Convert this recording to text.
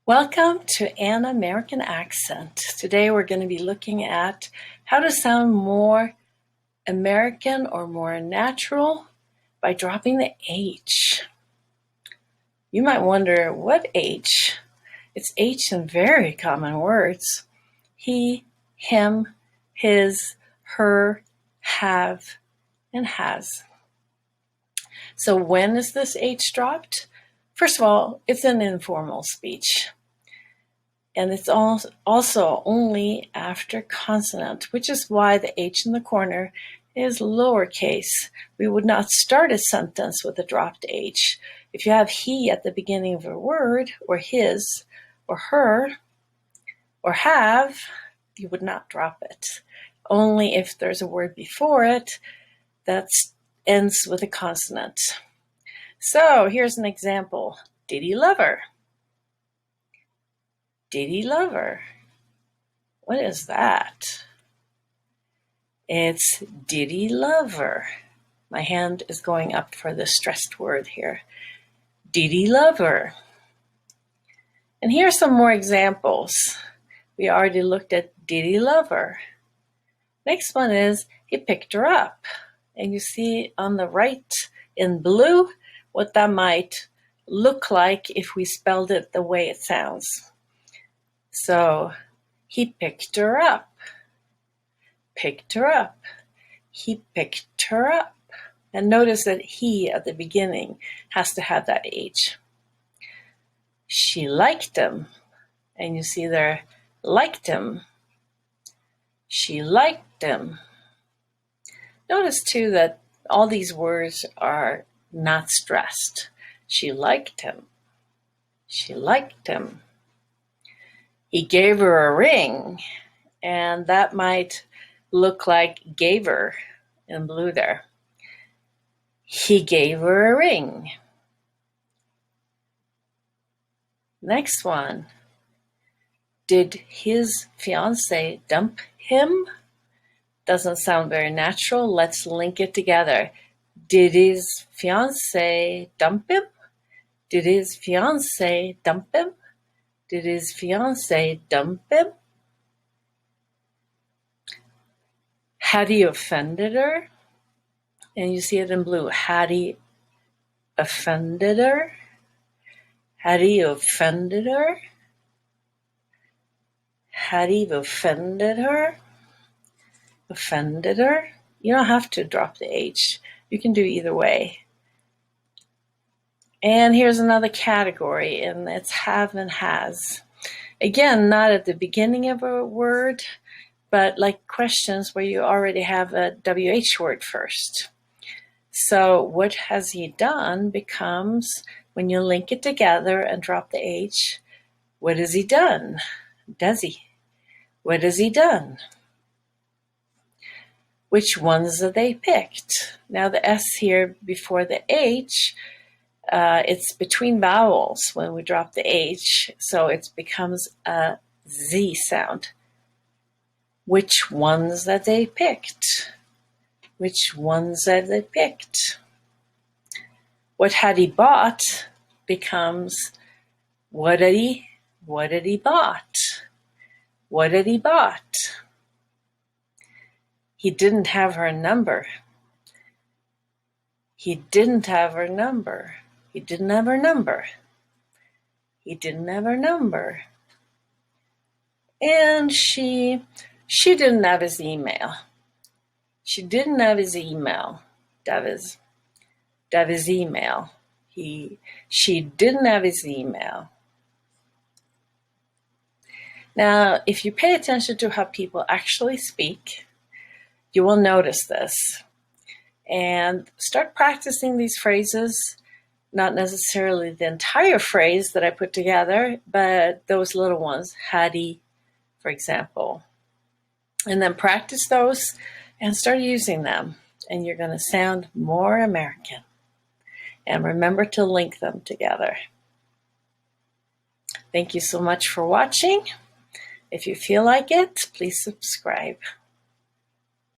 Welcome to An American Accent. Today we're going to be looking at how to sound more American or more natural by dropping the H. You might wonder, what H? It's H in very common words. He, him, his, her, have, and has. So when is this H dropped? First of all, it's an informal speech. And it's also only after consonant, which is why the H in the corner is lowercase. We would not start a sentence with a dropped H. If you have he at the beginning of a word, or his, or her, or have, you would not drop it. Only if there's a word before it that ends with a consonant. So here's an example. Did he love her? Did he love her? What is that? It's did he love her? My hand is going up for the stressed word here. Did he love her? And here are some more examples. We already looked at did he love her? Next one is he picked her up. And you see on the right in blue what that might look like if we spelled it the way it sounds. So he picked her up, picked her up, he picked her up. And notice that he at the beginning has to have that H. She liked him, and you see there, liked him. She liked him. Notice too that all these words are not stressed. She liked him. She liked him. He gave her a ring, and that might look like gave her in blue there. He gave her a ring. Next one. Did his fiancée dump him? Doesn't sound very natural. Let's link it together. Did his fiancée dump him? Did his fiancée dump him? Did his fiancée dump him? Had he offended her? And you see it in blue. Had he offended her? Had he offended her? Had he offended her? Offended her? You don't have to drop the H. You can do either way. And here's another category, and it's have and has. Again, not at the beginning of a word, but like questions where you already have a WH word first. So what has he done becomes, when you link it together and drop the H, what has he done? Does he? What has he done? Which ones are they picked? Now the S here before the H, it's between vowels when we drop the H, so it becomes a Z sound. Which ones that they picked? Which ones that they picked? What had he bought becomes what had he bought? What had he bought? He didn't have her number. He didn't have her number. He didn't have her number. He didn't have her number. And she didn't have his email. She didn't have his email. That was email. She didn't have his email. Now, if you pay attention to how people actually speak, you will notice this. And start practicing these phrases. Not necessarily the entire phrase that I put together, but those little ones, had he, for example. And then practice those and start using them, and you're going to sound more American. And remember to link them together. Thank you so much for watching. If you feel like it, please subscribe.